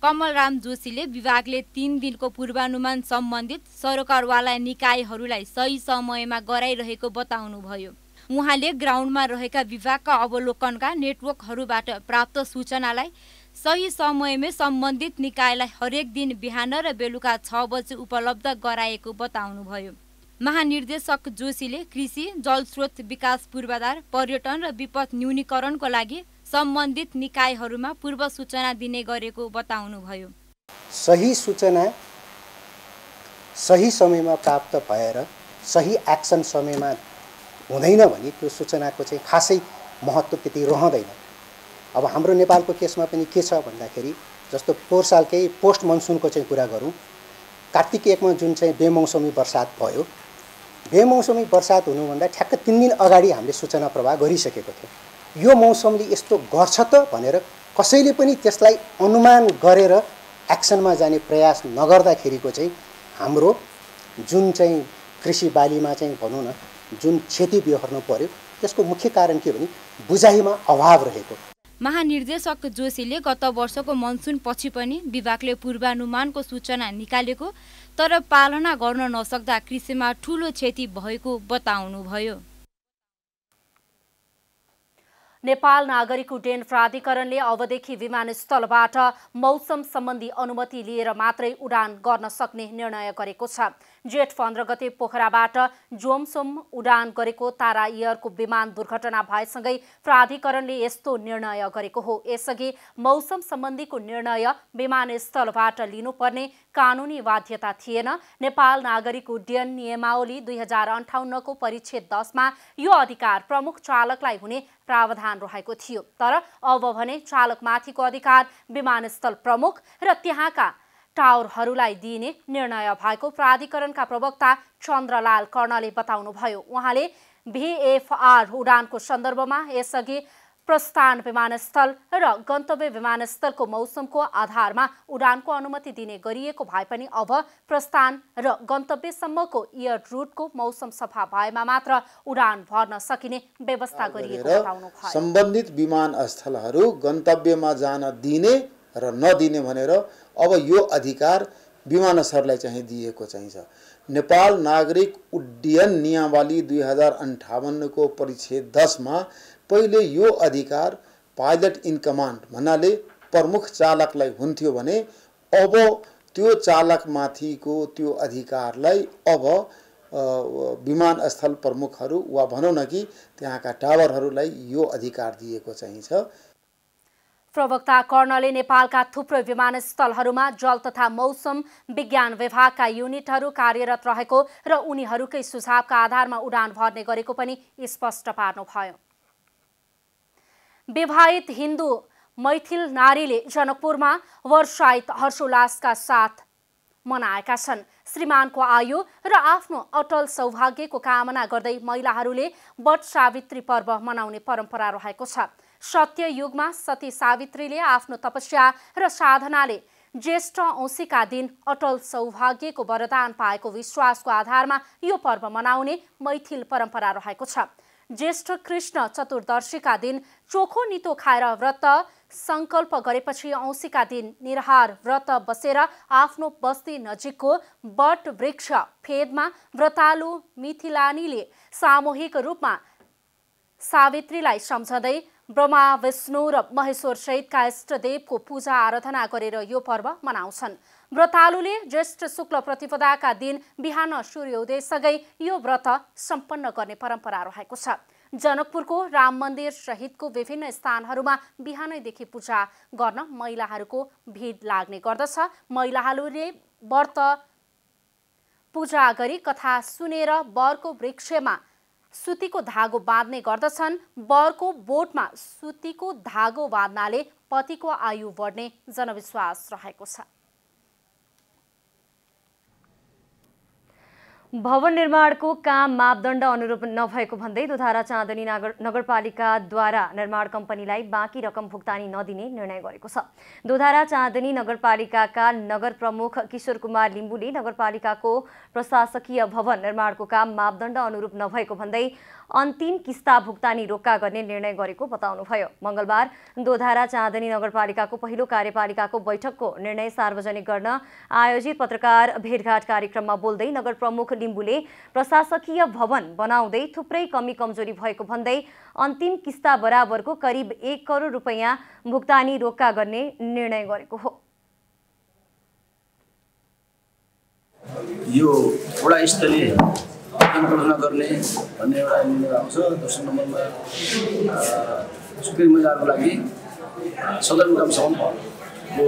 [SPEAKER 18] कमलराम जोशीले विभागले 3 दिनको पूर्वानुमान सम्बन्धित सरकारवाला निकायहरूलाई सही समयमा गराइरहेको बताउनुभयो। उहाँले ग्राउन्डमा रहेका विभागका अवलोकनका नेटवर्कहरूबाट प्राप्त सूचनालाई सही समयमै सम्बन्धित निकायलाई हरेक दिन बिहान र बेलुका 6 बजे उपलब्ध गराएको बताउनुभयो। महानिर्देशक जोशीले कृषि, जलस्रोत विकास पूर्वाधार, पर्यटन र विपद न्यूनीकरणको लागि सम्बन्धित निकायहरूमा पूर्व सूचना दिने गरेको बताउनुभयो।
[SPEAKER 20] सही सूचना सही समयमा प्राप्त भएर सही एक्सन समयमा हुँदैन भने त्यो सूचनाको चाहिँ खासै महत्त्व त्यति रहँदैन। अब हाम्रो नेपालको केसमा पनि के छ भन्दाखेरि जस्तो पोहोर सालकै पोस्ट मनसुनको चाहिँ कुरा गरौँ, कार्तिक 1 मा जुन चाहिँ बेमौसमी वर्षात भयो, बेमौसमी वर्षात हुनुभन्दा ठ्याक्क 3 दिन अगाडि हामीले सूचना प्रवाह गरिसकेको थियो। यो मौसमले यस्तो गर्छ त भनेर कसैले पनि त्यसलाई अनुमान गरेर एक्सनमा जाने प्रयास नगर्दाखेरिको चाहिँ हाम्रो जुन चाहिँ कृषि बालीमा चाहिँ भनौँ न जुन क्षति बिहोर्नु पर्यो त्यसको मुख्य कारण के भने बुझाइमा अभाव रहेको।
[SPEAKER 18] महानिर्देशक जोशीले गत वर्षको मनसुन पछि पनि विभागले पूर्वानुमानको सूचना निकालेको तर पालना गर्न नसक्दा कृषिमा ठूलो क्षति भएको बताउनुभयो।
[SPEAKER 2] नेपाल नागरिक उड्डयन प्राधिकरणले अबदेखि विमानस्थलबाट मौसम सम्बन्धी अनुमति लिएर मात्रै उडान गर्न सक्ने निर्णय गरेको छ। जेठ 15 गते पोखराबाट जोमसोम उडान गरेको तारा एयरको विमान दुर्घटना भएसँगै प्राधिकरणले यस्तो निर्णय गरेको हो। यसअघि मौसम सम्बन्धीको निर्णय विमानस्थलबाट लिनुपर्ने कानुनी बाध्यता थिएन। नेपाल नागरिक उड्डयन नियमावली 2058 को परिच्छेद 10 मा यो अधिकार प्रमुख चालकलाई हुने प्रावधान रहेको थियो। तर अब भने चालकमाथिको अधिकार विमानस्थल प्रमुख र त्यहाँका टावरहरूलाई दिइने निर्णय भएको प्राधिकरणका प्रवक्ता चन्द्रलाल कर्णले बताउनुभयो। उहाँले VFR उडानको सन्दर्भमा यसअघि प्रस्थान विमानस्थल र गन्तव्य विमानस्थलको मौसमको आधारमा उडानको अनुमति दिने गरिएको भए पनि अब प्रस्थान र गन्तव्यसम्मको एयर रुटको मौसम सफा भएमा मात्र उडान भर्न सकिने व्यवस्था गरिएको बताउनुभयो।
[SPEAKER 21] सम्बन्धित विमानस्थलहरू गन्तव्यमा जान दिने र नदिने भनेर अब यो अधिकार विमानस्थललाई चाहिँ दिएको चाहिन्छ। नेपाल नागरिक उड्डयन नियमावली 2058 को परिच्छेद 10 मा पहिले यो अधिकार पाइलट इन कमान्ड भन्नाले प्रमुख चालकलाई हुन्थ्यो भने अब त्यो चालकमाथिको त्यो अधिकारलाई अब विमानस्थल प्रमुखहरू वा भनौँ न कि त्यहाँका टावरहरूलाई यो अधिकार दिएको चाहिन्छ।
[SPEAKER 2] प्रवक्ता कर्णले नेपालका थुप्रै विमानस्थलहरूमा जल तथा मौसम विज्ञान विभागका युनिटहरू कार्यरत रहेको र उनीहरूकै सुझावका आधारमा उडान भर्ने गरेको पनि स्पष्ट पार्नुभयो। विवाहित हिन्दू मैथिल नारीले जनकपुरमा वर्षाइत हर्षोल्लासका साथ मनाएका छन्। श्रीमानको आयु र आफ्नो अटल सौभाग्यको कामना गर्दै महिलाहरूले वट सावित्री पर्व मनाउने परम्परा रहेको छ। सत्य युगमा सती सावित्रीले आफ्नो तपस्या र साधनाले ज्येष्ठ औँसीका दिन अटल सौभाग्यको वरदान पाएको विश्वासको आधारमा यो पर्व मनाउने मैथिल परम्परा रहेको छ। ज्येष्ठ कृष्ण चतुर्दशीका दिन चोखो नितो खाएर व्रत संकल्प गरेपछि औँसीका दिन निराहार व्रत बसेर आफ्नो बस्ती नजिकको बट वृक्ष फेदमा व्रतालु मिथिलानीले सामूहिक रूपमा सावित्रीलाई सम्झँदै ब्रह्मा विष्णु र महेश्वर सहितका इष्टदेवको पूजा आराधना गरेर यो पर्व मनाउँछन्। व्रतालुले ज्येष्ठ शुक्ल प्रतिपदाका दिन बिहान सूर्योदयसँगै यो व्रत सम्पन्न गर्ने परम्परा रहेको छ। जनकपुरको राम मन्दिर सहितको विभिन्न स्थानहरूमा बिहानैदेखि पूजा गर्न महिलाहरूको भिड लाग्ने गर्दछ। महिलाहरूले व्रत पूजा गरी कथा सुनेर वरको वृक्षमा सुतीको धागो बाँध्ने गर्दछन्। वरको बोटमा सुतीको धागो बाँध्नाले पतिको आयु बढ्ने जनविश्वास रहेको छ।
[SPEAKER 3] भवन निर्माणको काम मापदण्ड अनुरूप नभएको भन्दै दोधारा चाँदनी नगरपालिकाद्वारा निर्माण कम्पनीलाई बाँकी रकम भुक्तानी नदिने निर्णय गरेको छ। दोधारा चाँदनी नगरपालिकाका नगर प्रमुख किशोर कुमार लिम्बुले नगरपालिकाको प्रशासकीय भवन निर्माणको काम मापदण्ड अनुरूप नभएको भन्दै अन्तिम किस्ता भुक्तानी रोक्का गर्ने निर्णय गरेको बताउनुभयो। मंगलबार दोधारा चाँदनी नगरपालिकाको पहिलो कार्यपालिकाको बैठकको निर्णय सार्वजनिक गर्न आयोजित पत्रकार भेटघाट कार्यक्रममा बोल्दै नगर प्रमुख लिम्बुले प्रशासकीय भवन बनाउँदै थुप्रै कमी कमजोरी भएको भन्दै अन्तिम किस्ता बराबरको करिब 1 करोड रुपैयाँ भुक्तानी रोक्का गर्ने निर्णय गरेको हो।
[SPEAKER 5] यो वडा स्तरीय परिकल्पना गर्ने भन्ने एउटा निर्णय आउँछ। दोस्रो नम्बरमा सुकेरी महिलाहरूको लागि सदरमुकामसम्मको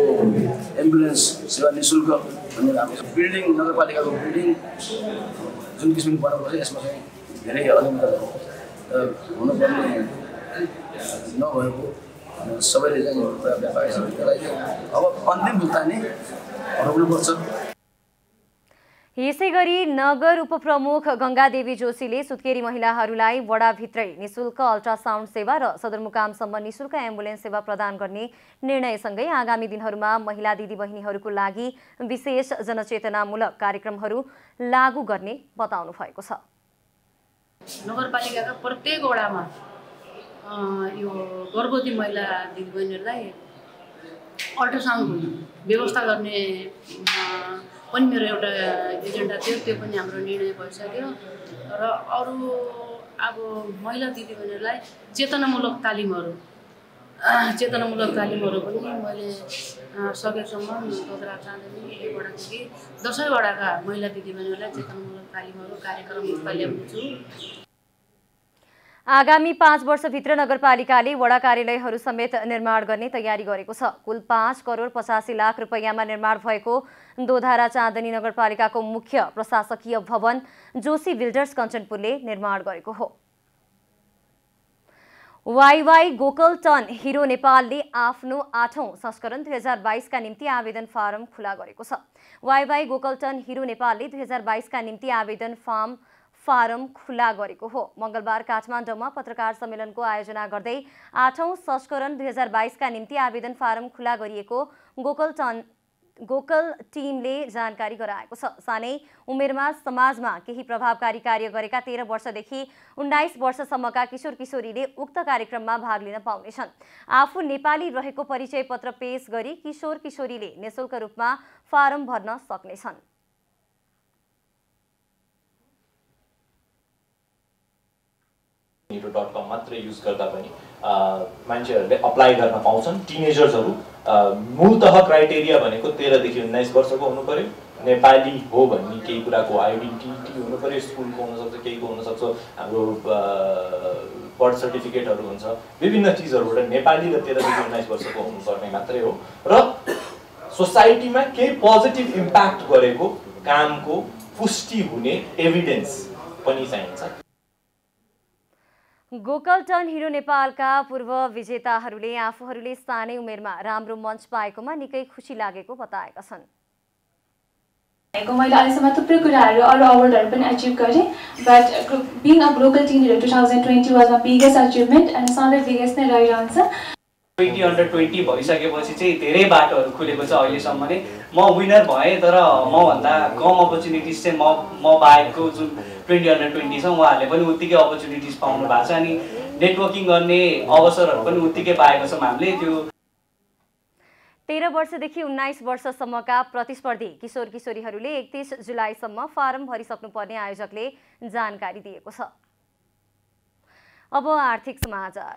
[SPEAKER 5] एम्बुलेन्स सेवा निःशुल्क भनेर आएको छ। बिल्डिङ नगरपालिकाको बिल्डिङ जुन किसिमको बनाएको छ यसमा चाहिँ धेरै अनियमितताहरू हुनुपर्ने नभएको सबैले चाहिँ कुरा व्यापारी छ। त्यसलाई चाहिँ अब अन्तिम भुक्तानी रोक्नुपर्छ।
[SPEAKER 3] यसैगरी नगर उपप्रमुख गंगादेवी जोशीले सुत्केरी महिलाहरूलाई वडाभित्रै निशुल्क अल्ट्रासाउन्ड सेवा र सदरमुकामसम्म निशुल्क एम्बुलेन्स सेवा प्रदान गर्ने निर्णयसँगै आगामी दिनहरूमा महिला दिदीबहिनीहरूको लागि विशेष जनचेतनामूलक कार्यक्रमहरू लागू गर्ने बताउनु भएको छ।
[SPEAKER 22] नगरपालिकाका प्रत्येक वडामा यो गर्भवती महिला दिदीबहिनीहरूलाई अल्ट्रासाउन्ड व्यवस्था गर्ने पनि मेरो एउटा एजेन्डा थियो। त्यो पनि हाम्रो निर्णय भइसक्यो र अरू अब महिला दिदीबहिनीहरूलाई चेतनामूलक तालिमहरू पनि मैले सकेसम्म दोधारा चाँदनी वडादेखि 10 वडाका महिला दिदीबहिनीहरूलाई चेतनामूलक तालिमहरू कार्यक्रम ल्याउने छु।
[SPEAKER 3] आगामी 5 वर्षभित्र नगरपालिकाले वडा कार्यालयहरू समेत निर्माण गर्ने तयारी गरेको छ। कुल 5 करोड 85 लाख रुपैयाँमा निर्माण भएको दोधारा चाँदनी नगरपालिकाको मुख्य प्रशासकीय भवन जोशी बिल्डर्स कञ्चनपुरले निर्माण गरेको हो। वाइवाई गोकलटन हिरो नेपालले आफ्नो 8औं संस्करण 2022 का निम्ति आवेदन फारम खुला गरेको छ। वाइवाई गोकलटन हिरो नेपालले 2022 का निम्ति आवेदन फारम खुला गरेको हो। मंगलबार काठमाडौँमा पत्रकार सम्मेलनको आयोजना गर्दै 8औं संस्करण 2022 का निम्ति आवेदन फारम खुला गरिएको गोकल टिमले जानकारी गराएको छ। सानै उमेरमा समाजमा केही प्रभावकारी कार्य गरेका 13 वर्षदेखि 19 वर्षसम्मका किशोर किशोरीले उक्त कार्यक्रममा भाग लिन पाउनेछन्। आफू नेपाली रहेको परिचय पत्र पेश गरी किशोर किशोरीले निःशुल्क रूपमा फारम भर्न सक्नेछन्।
[SPEAKER 23] .com मात्रै युज गर्दा पनि मान्छेहरूले अप्लाई गर्न पाउँछन्। टिनेजर्सहरू मूलतः क्राइटेरिया भनेको 13 देखि 19 वर्षको हुनु पर्यो, नेपाली हो भन्ने केही कुराको आइडेन्टिटी हुनु पर्यो, स्कुलको हुनसक्छ, केहीको हुनसक्छ, हाम्रो बर्थ सर्टिफिकेटहरू हुन्छ, विभिन्न चिजहरूबाट नेपाली र 13 देखि 19 वर्षको हुनुपर्ने मात्रै हो र सोसाइटीमा केही पोजिटिभ इम्प्याक्ट गरेको कामको पुष्टि हुने एभिडेन्स पनि चाहिन्छ।
[SPEAKER 3] गोकलटन हिरो नेपालका पूर्व विजेताहरूले आफूहरूले सानै उमेरमा राम्रो मञ्च पाएकोमा निकै खुसी लागेको बताएका छन्।
[SPEAKER 24] मैले अहिलेसम्म थुप्रै कुराहरू अरू अवार्डहरू पनि अचिभ गरेँ, but being a global team hero 2020 was my biggest achievement and सधैँ बिगेस्ट नै रहिरहन्छ।
[SPEAKER 25] 20 under 20 भइसकेपछि चाहिँ धेरै बाटोहरू खुलेको छ। अहिलेसम्म नै म विनर भएँ, तर मभन्दा कम अपर्च्युनिटिज चाहिँ म बाहेकको जुन 20 under 20 छ उहाँहरूले पनि उत्तिकै अपर्च्युनिटिज पाउनु भएको छ अनि नेटवर्किङ गर्ने अवसरहरू पनि उत्तिकै पाएको छौँ हामीले। त्यो
[SPEAKER 3] 13 वर्षदेखि 19 वर्षसम्मका प्रतिस्पर्धी किशोर किशोरीहरूले 31 जुलाईसम्म फारम भरिसक्नुपर्ने आयोजकले जानकारी दिएको छ। अब आर्थिक समाचार।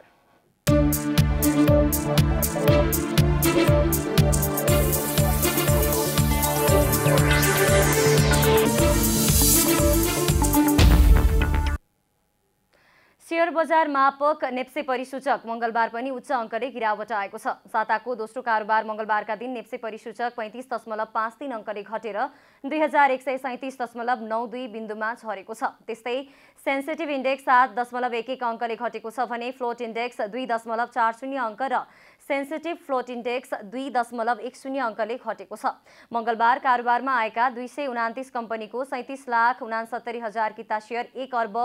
[SPEAKER 3] शेयर बजार मापक नेप्से परिसूचक मंगलबार पनि उच्च अङ्कले गिरावट आएको छ। साताको दोस्रो कारोबार मंगलबारका दिन नेप्से परिसूचक 35.53 अङ्कले घटेर 2137.92 बिन्दुमा झरेको छ। त्यस्तै सेन्सिटिभ इन्डेक्स 7.11 अङ्कले घटेको छ भने फ्लोट इन्डेक्स 2.40 अङ्क र सेन्सिटिभ फ्लोट इन्डेक्स 2.10 अङ्कले घटेको छ। मंगलबार कारोबारमा आएका 229 कम्पनीको 37,69,70,000 किता शेयर 1 अर्ब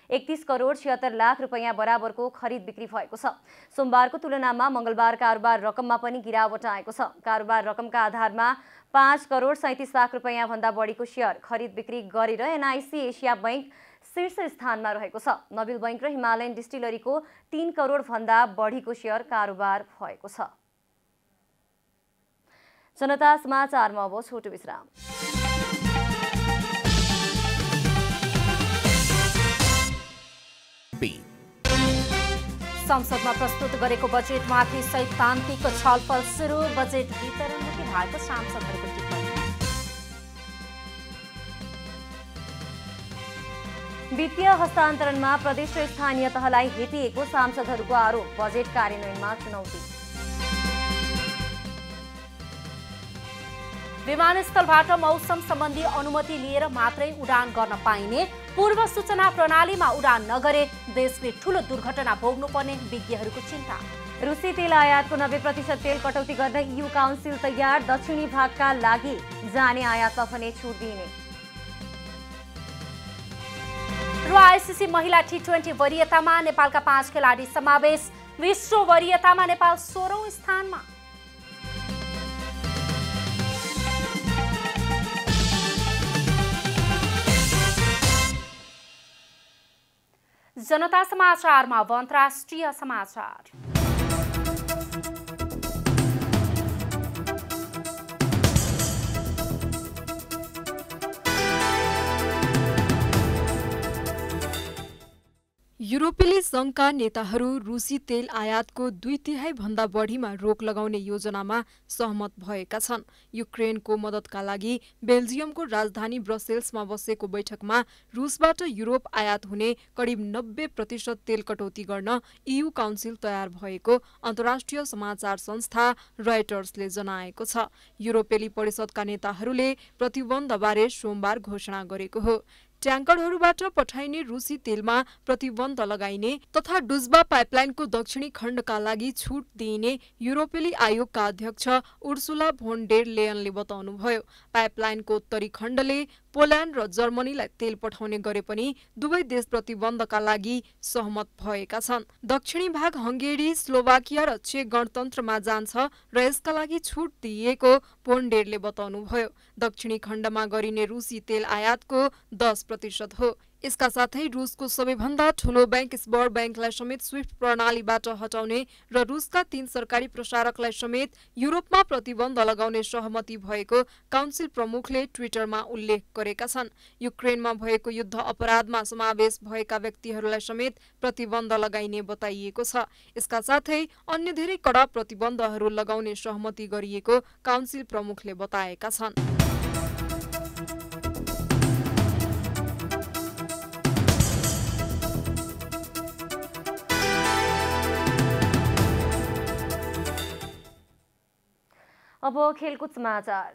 [SPEAKER 3] 31 करोड 76 लाख रुपैयाँ बराबरको खरिद बिक्री भएको छ। सोमबारको तुलनामा मंगलबार कारोबार रकममा पनि गिरावट आएको छ। कारोबार रकमका आधारमा 5 करोड 37 लाख रुपैयाँ भन्दा बढीको शेयर खरिद बिक्री गरेर एनआईसी एसिया बैंक शीर्ष स्थानमा रहेको छ। नबिल बैंक र हिमालयन डिस्टिलरीको 3 करोड भन्दा बढीको शेयर कारोबार भएको छ। जनता समाचारमा अब छोटो विश्राम।
[SPEAKER 2] संसदमा प्रस्तुत गरेको बजेटमाथि सैद्धान्तिक छलफल सुरु। बजेट वितरणमुखी भएको सांसदहरूको टिप्पणी।
[SPEAKER 3] वित्तीय हस्तान्तरणमा प्रदेश र स्थानीय तहलाई हेपिएको सांसदहरूको आरोप। बजेट कार्यान्वयनमा चुनौती।
[SPEAKER 2] विमानस्थलबाट मौसम सम्बन्धी अनुमति लिएर मात्रै उडान गर्न पाइने पूर्व सूचना प्रणालीमा उडान नगरे देशले ठूलो दुर्घटना भोग्नुपर्ने विज्ञहरूको चिन्ता।
[SPEAKER 3] रुसी तेल आयातको 90% तेल कटौती गर्न EU काउन्सिल तयार। दक्षिणी भागका लागि जाने आयातमा भने छुट दिइने।
[SPEAKER 2] र आइसिसी महिला T20 वरियतामा नेपालका 5 खेलाडी समावेश। विश्व वरियतामा नेपाल 16औं स्थानमा। जनता समाचारमा अब अन्तर्राष्ट्रिय समाचार।
[SPEAKER 1] युरोपेली संघका नेताहरू रुसी तेल आयातको 2/3 भन्दा बढीमा रोक लगाउने योजनामा सहमत भएका छन्। युक्रेनको मद्दतका लागि बेल्जियमको राजधानी ब्रसेल्समा बसेको बैठकमा रुसबाट युरोप आयात हुने करिब 90% तेल कटौती गर्न EU काउन्सिल तयार भएको अन्तर्राष्ट्रिय समाचार संस्था रोयटर्सले जनाएको छ। युरोपेली परिषदका नेताहरूले प्रतिबन्धबारे सोमबार घोषणा गरेको हो। ट्याङ्करहरूबाट पठाइने रुसी तेलमा प्रतिबन्ध लगाइने तथा डुज्बा पाइपलाइनको दक्षिणी खण्डका लागि छुट दिइने युरोपेली आयोगका अध्यक्ष उर्सुला भोन डेर लेयनले बताउनुभयो। पाइपलाइनको उत्तरी खण्डले पोल्यान्ड र जर्मनीलाई तेल पठाउने गरे पनि दुवै देश प्रतिबन्धका लागि सहमत भएका छन्। दक्षिणी भाग हंगेरी, स्लोभाकिया र चेक गणतन्त्रमा जान्छ र यसका लागि छुट दिइएको भोन डेरले बताउनुभयो। दक्षिणी खण्डमा गरिने रुसी तेल आयातको 10% हो। यसका साथै रुसको सबैभन्दा ठूलो बैंक स्बर बैंकलाई समेत स्विफ्ट प्रणालीबाट हटाउने र रुसका 3 सरकारी प्रसारकलाई समेत युरोपमा प्रतिबन्ध लगाउने सहमति भएको काउन्सिल प्रमुखले ट्विटरमा उल्लेख गरेका छन्। युक्रेनमा भएको युद्ध अपराधमा समावेश भएका व्यक्तिहरूलाई समेत प्रतिबन्ध लगाइने बताइएको छ। यसका साथै अन्य धेरै कडा प्रतिबन्धहरू लगाउने सहमति गरिएको काउन्सिल प्रमुखले बताएका छन्।
[SPEAKER 3] अब खेलकुद समाचार।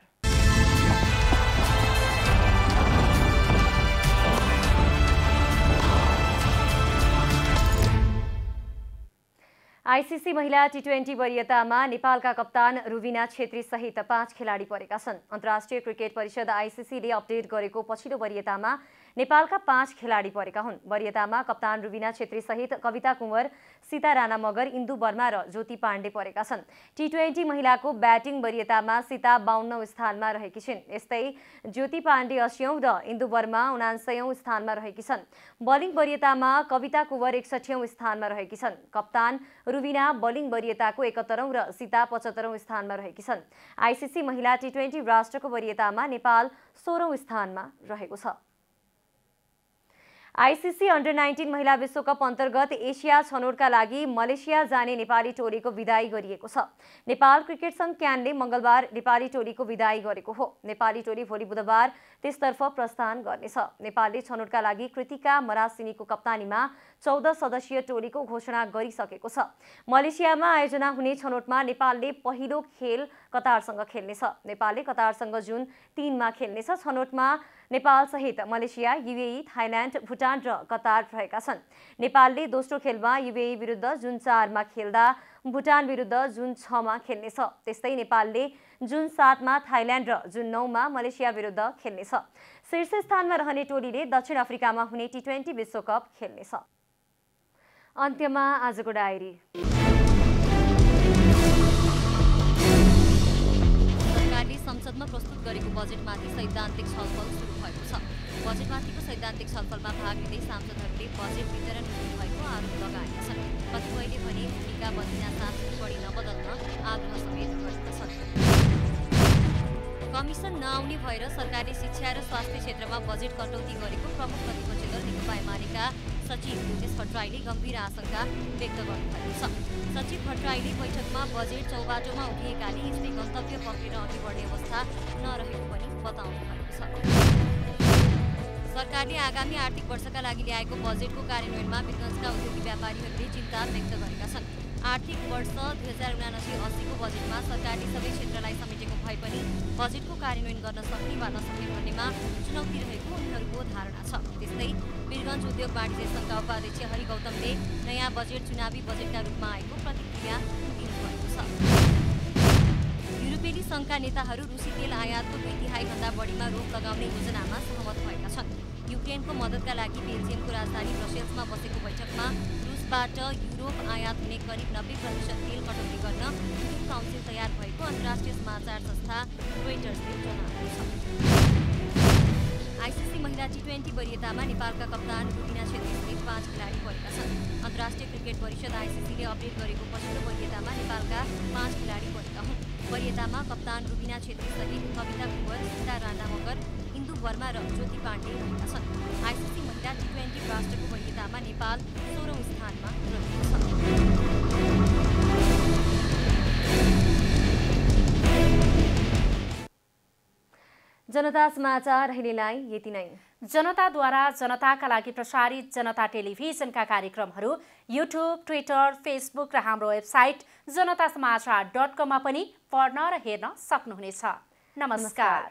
[SPEAKER 3] आइसिसी महिला T20 वरियतामा नेपालका कप्तान रुबिना छेत्री सहित 5 खेलाडी परेका छन्। अन्तर्राष्ट्रिय क्रिकेट परिषद आइसिसीले अपडेट गरेको पछिल्लो वरियतामा नेपालका 5 खेलाडी परेका हुन्। वरियतामा कप्तान रुबिना छेत्री सहित कविता कुँवर, सीता राणा मगर, इन्दु वर्मा र ज्योति पाण्डे परेका छन्। T20 महिलाको ब्याटिङ वरियतामा सीता 52औं स्थानमा रहेकी छिन्। यस्तै ज्योति पाण्डे 80औं र इन्दु वर्मा 79औं स्थानमा रहेकी छन्। बलिङ वरियतामा कविता कुँवर 61औं स्थानमा रहेकी छन्। कप्तान रुबिना बलिङ वरियताको 71औं र सीता 75औं स्थानमा रहेकी छन्। आइसिसी महिला T20 राष्ट्रको वरियतामा नेपाल 16औं स्थानमा रहेको छ। आइसिसी अन्डर 19 महिला विश्वकप अन्तर्गत एसिया छनौटका लागि मलेसिया जाने नेपाली टोलीको विदाई गरिएको छ। नेपाल क्रिकेट संघ क्यानले मंगलबार नेपाली टोलीको विदाई गरेको हो। नेपाली टोली भोलि बुधबार त्यसतर्फ प्रस्थान गर्नेछ। नेपालले छनौटका लागि कृतिका मरासिनीको कप्तानीमा 14 सदस्यीय टोलीको घोषणा गरिसकेको छ। मलेसियामा आयोजना हुने छनौटमा नेपालले पहिलो खेल कतारसँग खेल्नेछ। नेपालले कतारसँग जुन 3 मा खेल्नेछ। छनौटमा नेपाल सहित मलेसिया, युएई, थाइल्यान्ड, भुटान र कतार रहेका छन्। नेपालले दोस्रो खेलमा युएई विरुद्ध जुन 4 मा खेल्दा भुटान विरुद्ध जुन 6 मा खेल्नेछ। त्यस्तै नेपालले जुन 7 मा थाइल्यान्ड र जुन 9 मा मलेसिया विरुद्ध खेल्नेछ। शीर्ष स्थानमा रहने टोलीले दक्षिण अफ्रिकामा हुने टी20 विश्वकप खेल्नेछ। अन्त्यमा आजको डायरी। सरकारले संसदमा प्रस्तुत गरेको बजेटमाथि सैद्धान्तिक छलफल सुरु भएको छ। बजेटमाथिको सैद्धान्तिक छलफलमा भाग लिँदै सांसदहरूले बजेट वितरण भएको आरोप लगाएका छन्। कतिपयले भने भूमिका बदलिनासाथ बढी नबदल्न आग्रह समेत गरेका छन्। कमिसन नआउने भएर सरकारले शिक्षा र स्वास्थ्य क्षेत्रमा बजेट कटौती गरेको प्रमुख प्रतिपक्षी दल नेकपा एमालेका सचिव योगेश भट्टराईले गम्भीर आशंका व्यक्त गर्नुभएको छ। सचिव भट्टराईले बैठकमा बजेट चौबाटोमा उठिएकाले यस्तै गन्तव्य पक्रेर अघि बढ्ने अवस्था नरहेको पनि बताउनु भएको छ। सरकारले आगामी आर्थिक वर्षका लागि ल्याएको बजेटको कार्यान्वयनमा वीरगञ्जका उद्योगी व्यापारीहरूले चिन्ता व्यक्त गरेका छन्। आर्थिक वर्ष 2079-80 को बजेटमा सरकारले सबै क्षेत्रलाई समेटेको भए पनि बजेटको कार्यान्वयन गर्न सक्ने वा नसक्ने भन्नेमा चुनौती रहेको उनीहरूको धारणा छ। त्यस्तै वीरगञ्ज उद्योग वाणिज्य संघका उपाध्यक्ष हरि गौतमले नयाँ बजेट चुनावी बजेटका रूपमा आएको प्रतिक्रिया दिनुभएको छ। युरोपेली संघका नेताहरू रुसी तेल आयातको 2/3 भन्दा बढीमा रोक लगाउने योजनामा सहमत भएका छन्। युक्रेनको मद्दतका लागि बेल्जियमको राजधानी ब्रसेल्समा बसेको बैठकमा रुसबाट युरोप आयात हुने करिब 90% तेल कटौती गर्न युरोप काउन्सिल तयार भएको अन्तर्राष्ट्रिय समाचार संस्था रोइटर्सले जनाएको छ। आइसिसी महिला टी20 वरियतामा नेपालका कप्तान रुबिना छेत्री सहित 5 खेलाडी परेका छन्। अन्तर्राष्ट्रिय क्रिकेट परिषद आइसिसीले अपडेट गरेको पछिल्लो वरियतामा नेपालका 5 खेलाडी परेका हुन्। वरियतामा कप्तान रुबिना छेत्री सहित कविता कुँवर, सीता राणा मगर, इन्दु वर्मा र ज्योति पाण्डे रहेका छन्। आइसिसी महिला टी20 राष्ट्रको वरियतामा नेपाल 16औं स्थानमा रहेको छ। जनता समाचार अहिलेलाई यति नै।
[SPEAKER 2] जनताद्वारा जनताका लागि प्रसारित जनता टेलिभिजनका कार्यक्रमहरू युट्युब, ट्विटर, फेसबुक र हाम्रो वेबसाइट जनतासमाचार.com मा पनि पढ्न र हेर्न सक्नुहुनेछ। नमस्कार।